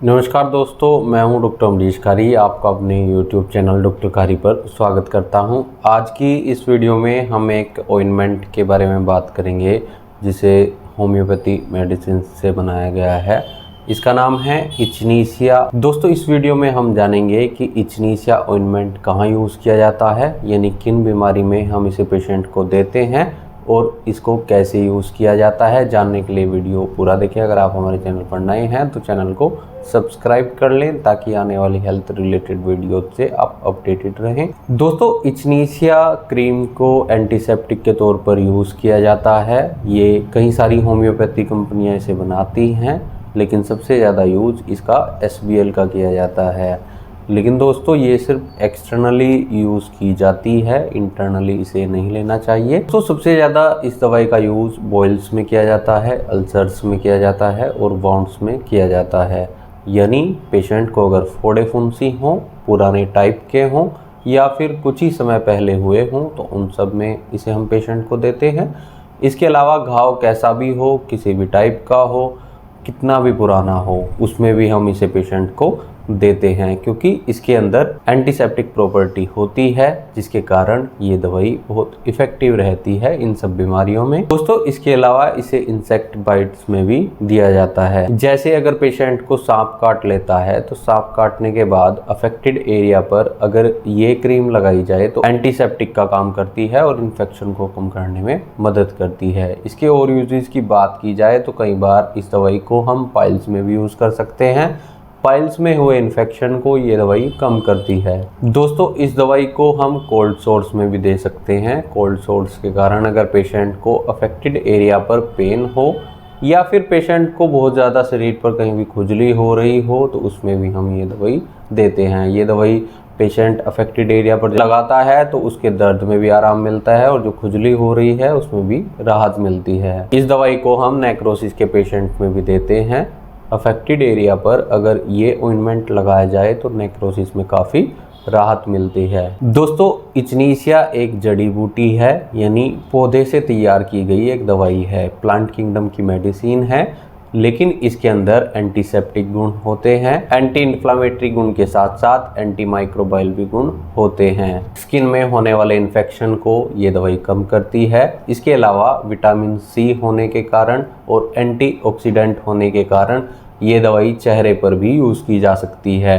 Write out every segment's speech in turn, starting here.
नमस्कार दोस्तों, मैं हूं डॉक्टर अमरीश कारी। आपका अपने YouTube चैनल डॉक्टर कारी पर स्वागत करता हूं। आज की इस वीडियो में हम एक ऑइंटमेंट के बारे में बात करेंगे जिसे होम्योपैथी मेडिसिन से बनाया गया है। इसका नाम है इचनीशिया। दोस्तों, इस वीडियो में हम जानेंगे कि इचनीशिया ऑइंटमेंट कहाँ यूज़ किया जाता है, यानी किन बीमारी में हम इसे पेशेंट को देते हैं और इसको कैसे यूज़ किया जाता है। जानने के लिए वीडियो पूरा देखें। अगर आप हमारे चैनल पर नए हैं तो चैनल को सब्सक्राइब कर लें ताकि आने वाली हेल्थ रिलेटेड वीडियो से आप अपडेटेड रहें। दोस्तों, इचनीशिया क्रीम को एंटीसेप्टिक के तौर पर यूज़ किया जाता है। ये कई सारी होम्योपैथी कंपनियां इसे बनाती हैं, लेकिन सबसे ज़्यादा यूज़ इसका SBL का किया जाता है। लेकिन दोस्तों, ये सिर्फ एक्सटर्नली यूज़ की जाती है, इंटरनली इसे नहीं लेना चाहिए। तो सबसे ज़्यादा इस दवाई का यूज़ बॉइल्स में किया जाता है, अल्सर्स में किया जाता है और वाउंड्स में किया जाता है। यानी पेशेंट को अगर फोड़े फुंसी हों, पुराने टाइप के हों या फिर कुछ ही समय पहले हुए हों तो उन सब में इसे हम पेशेंट को देते हैं। इसके अलावा घाव कैसा भी हो, किसी भी टाइप का हो, कितना भी पुराना हो, उसमें भी हम इसे पेशेंट को देते हैं, क्योंकि इसके अंदर एंटीसेप्टिक प्रॉपर्टी होती है जिसके कारण ये दवाई बहुत इफेक्टिव रहती है इन सब बीमारियों में। दोस्तों, इसके अलावा इसे इंसेक्ट बाइट्स में भी दिया जाता है। जैसे अगर पेशेंट को सांप काट लेता है तो सांप काटने के बाद अफेक्टेड एरिया पर अगर ये क्रीम लगाई जाए तो एंटीसेप्टिक का काम करती है और इन्फेक्शन को कम करने में मदद करती है। इसके और यूजेस की बात की जाए तो कई बार इस दवाई को हम पाइल्स में भी यूज़ कर सकते हैं। पाइल्स में हुए इन्फेक्शन को ये दवाई कम करती है। दोस्तों, इस दवाई को हम कोल्ड सोर्स में भी दे सकते हैं। कोल्ड सोर्स के कारण अगर पेशेंट को अफेक्टेड एरिया पर पेन हो या फिर पेशेंट को बहुत ज़्यादा शरीर पर कहीं भी खुजली हो रही हो तो उसमें भी हम ये दवाई देते हैं। ये दवाई पेशेंट अफेक्टेड एरिया पर लगाता है तो उसके दर्द में भी आराम मिलता है और जो खुजली हो रही है उसमें भी राहत मिलती है। इस दवाई को हम नेक्रोसिस के पेशेंट में भी देते हैं। अफेक्टेड एरिया पर अगर ये ऑइंटमेंट लगाया जाए तो नेक्रोसिस में काफ़ी राहत मिलती है। दोस्तों, इचनीशिया एक जड़ी बूटी है, यानी पौधे से तैयार की गई एक दवाई है। प्लांट किंगडम की मेडिसिन है, लेकिन इसके अंदर एंटीसेप्टिक गुण होते हैं। एंटी इन्फ्लामेटरी गुण के साथ साथ एंटी माइक्रोबाइल भी गुण होते हैं। स्किन में होने वाले इन्फेक्शन को ये दवाई कम करती है। इसके अलावा विटामिन C होने के कारण और एंटीऑक्सीडेंट होने के कारण ये दवाई चेहरे पर भी यूज़ की जा सकती है।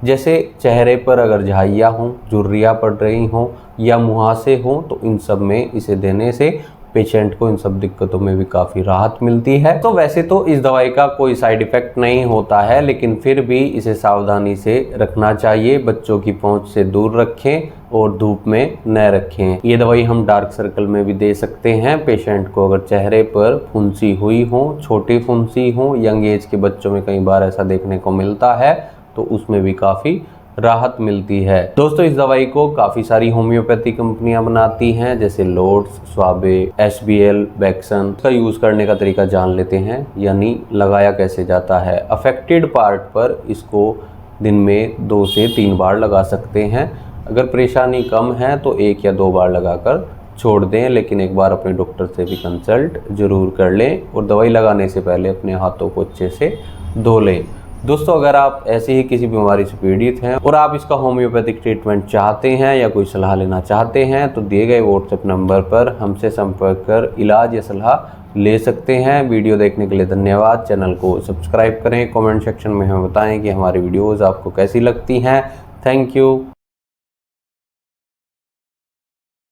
जैसे चेहरे पर अगर झाइयाँ हों, झुर्रियाँ पड़ रही हों या मुहासे हों तो इन सब में इसे देने से पेशेंट को इन सब दिक्कतों में भी काफ़ी राहत मिलती है। तो वैसे तो इस दवाई का कोई साइड इफ़ेक्ट नहीं होता है, लेकिन फिर भी इसे सावधानी से रखना चाहिए। बच्चों की पहुंच से दूर रखें और धूप में न रखें। ये दवाई हम डार्क सर्कल में भी दे सकते हैं। पेशेंट को अगर चेहरे पर फुंसी हुई हो, छोटी फुंसी हो, यंग एज के बच्चों में कई बार ऐसा देखने को मिलता है तो उसमें भी काफ़ी राहत मिलती है। दोस्तों, इस दवाई को काफ़ी सारी होम्योपैथी कंपनियां बनाती हैं, जैसे लोड्स, स्वाबे, SBL, बैक्सन। इसका यूज़ करने का तरीका जान लेते हैं, यानी लगाया कैसे जाता है। अफेक्टेड पार्ट पर इसको दिन में 2 से 3 बार लगा सकते हैं। अगर परेशानी कम है तो 1 या 2 बार लगाकर छोड़ दें, लेकिन एक बार अपने डॉक्टर से भी कंसल्ट जरूर कर लें और दवाई लगाने से पहले अपने हाथों को अच्छे से धो लें। दोस्तों, अगर आप ऐसी ही किसी बीमारी से पीड़ित हैं और आप इसका होम्योपैथिक ट्रीटमेंट चाहते हैं या कोई सलाह लेना चाहते हैं तो दिए गए व्हाट्सएप नंबर पर हमसे संपर्क कर इलाज या सलाह ले सकते हैं। वीडियो देखने के लिए धन्यवाद। चैनल को सब्सक्राइब करें। कमेंट सेक्शन में हमें बताएं कि हमारी वीडियोज़ आपको कैसी लगती हैं। Thank you.